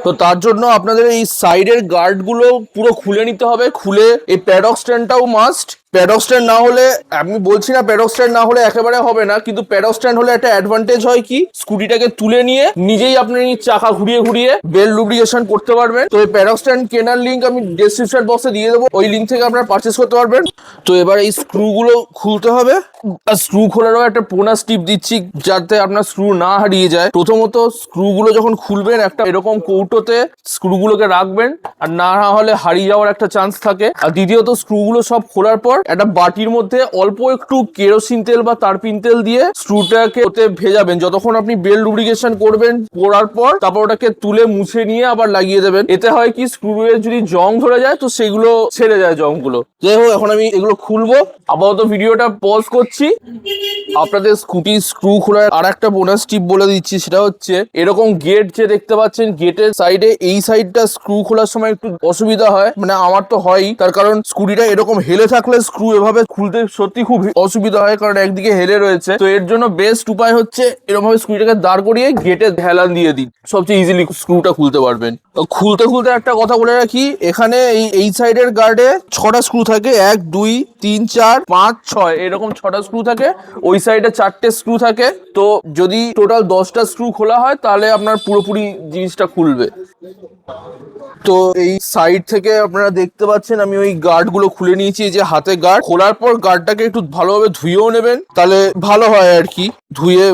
তো তার জন্য আপনাদের এই সাইডের গার্ডগুলো পুরো খুলে নিতে হবে। খুলে এই প্যাডক স্ট্যান্ডটাও মাস্ট। প্যাডক স্ট্যান্ড না হলে, আমি বলছি না প্যাডক স্ট্যান্ড না হলে একেবারে হবে না, কিন্তু প্যাডক স্ট্যান্ড হলে একটা অ্যাডভান্টেজ হয় কি, স্কুটিটাকে তুলে নিয়ে নিজেই আপনি চাকা ঘুরিয়ে ঘুরিয়ে বেল্ট লুব্রিকেশন করতে পারবেন। তো এই প্যাডক স্ট্যান্ড কেনার লিঙ্ক আমি ডেসক্রিপশন বক্সে দিয়ে দেবো, ওই লিঙ্ক থেকে আপনারা পারচেস করতে পারবেন। তো এবার এই স্ক্রুগুলো খুলতে হবে। আর স্ক্রু খোলারও একটা বোনাস টিপ দিচ্ছি যাতে আপনার স্ক্রু না হারিয়ে যায়। প্রথমত স্ক্রুগুলো যখন খুলবেন একটা এরকম কৌটোতে স্ক্রুগুলোকে রাখবেন, আর না হলে হারিয়ে যাওয়ার একটা চান্স থাকে। আর দ্বিতীয়ত স্ক্রুগুলো সব খোলার পর একটা বাটির মধ্যে অল্প একটু কেরোসিন তেল বা তারপিন তেল দিয়ে স্ক্রুটাকে ওতে ভেজাবেন যতক্ষণ আপনি বেল্ট লুব্রিকেশন করবেন। করার পর তারপর ওটাকে তুলে মুছে নিয়ে আবার লাগিয়ে দেবেন। এতে হয় কি, স্ক্রুয়ে যদি জং ধরে যায় তো সেগুলো ছেড়ে যায় জংগুলো। যাই হোক, এখন আমি এগুলো খুলবো। আপাতত ভিডিওটা পজ করছি। আপনাদের স্কুটি স্ক্রু খোলার আর একটা বোনাস টিপ বলে দিচ্ছি, সেটা হচ্ছে এরকম গেট যে দেখতে পাচ্ছেন, গেটের সাইডে এই সাইডটা স্ক্রু খোলার সময় একটু অসুবিধা হয়, মানে আমার তো হয়ই। তার কারণ স্কুটিটা এরকম হেলে থাকলে স্ক্রু এভাবে খুলতে সত্যি খুব অসুবিধা হয়, কারণ একদিকে হেলে রয়েছে। তো এর জন্য বেস্ট উপায় হচ্ছে এরকম ভাবে স্কুটিটাকে দাঁড় করিয়ে গেটে হেলান দিয়ে দিন, সবচেয়ে ইজিলি স্ক্রুটা খুলতে পারবেন। খুলতে খুলতে একটা কথা বলে রাখি, এখানে এই সাইডের গার্ডে 6টা স্ক্রু থাকে, 1 2 3 4 5 6 এরকম 6টা স্ক্রু থাকে। ওই সাইডে 4টে স্ক্রু থাকে। তো যদি টোটাল 10টা স্ক্রু খোলা হয় তাহলে আপনার পুরোপুরি জিনিসটা খুলবে। তো এই সাইড থেকে আপনারা দেখতে পাচ্ছেন আমি ওই গার্ডগুলো খুলে নিয়েছি, যে হাতে গার্ড। খোলার পর গার্ডটাকে একটু ভালোভাবে ধুয়েও নেবেন, তাহলে ভালো হয় আর কি। ধুয়ে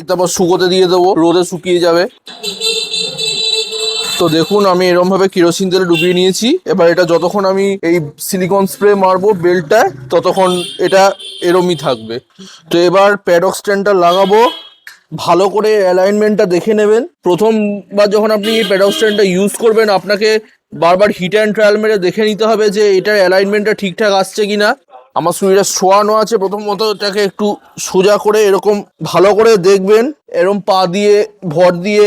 তারপর শুকোতে দিয়ে দেবো, রোদে শুকিয়ে যাবে। তো দেখুন আমি এরকম ভাবে কেরোসিন তেলে ডুবিয়ে নিয়েছি। এবার এটা যতক্ষণ আমি এই সিলিকন স্প্রে মারবো বেল্টটায়, ততক্ষণ এটা এরমই থাকবে। তো এবার প্যাডক স্ট্যান্ডটা লাগাবো। ভালো করে অ্যালাইনমেন্টটা দেখে নেবেন। প্রথমবার যখন আপনি এই প্যাডক স্ট্যান্ডটা ইউজ করবেন, আপনাকে বারবার হিট অ্যান্ড ট্রায়াল মেরে দেখে নিতে হবে যে এটার অ্যালাইনমেন্টটা ঠিকঠাক আসছে কিনা। আমার শরীরটা শোয়ানো আছে, প্রথমত এটাকে একটু সোজা করে এরকম ভালো করে দেখবেন, এরম পা দিয়ে ভর দিয়ে।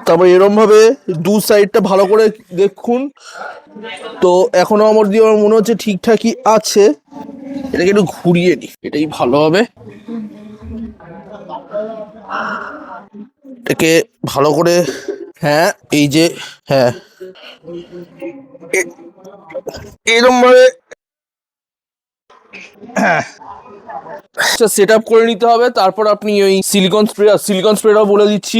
তারপর এরম ভাবে দু সাইডটা ভালো করে দেখুন। তো এখনো আমার দিয়ে আমার মনে হচ্ছে ঠিকঠাকই আছে। এটাকে একটু ঘুরিয়ে নিই, এটাই ভালো হবে। এটাকে ভালো করে, হ্যাঁ এই যে, হ্যাঁ এরম ভাবে সেট আপ করে নিতে হবে। তারপর আপনি ওই সিলিকন স্প্রেটাও বলে দিচ্ছি।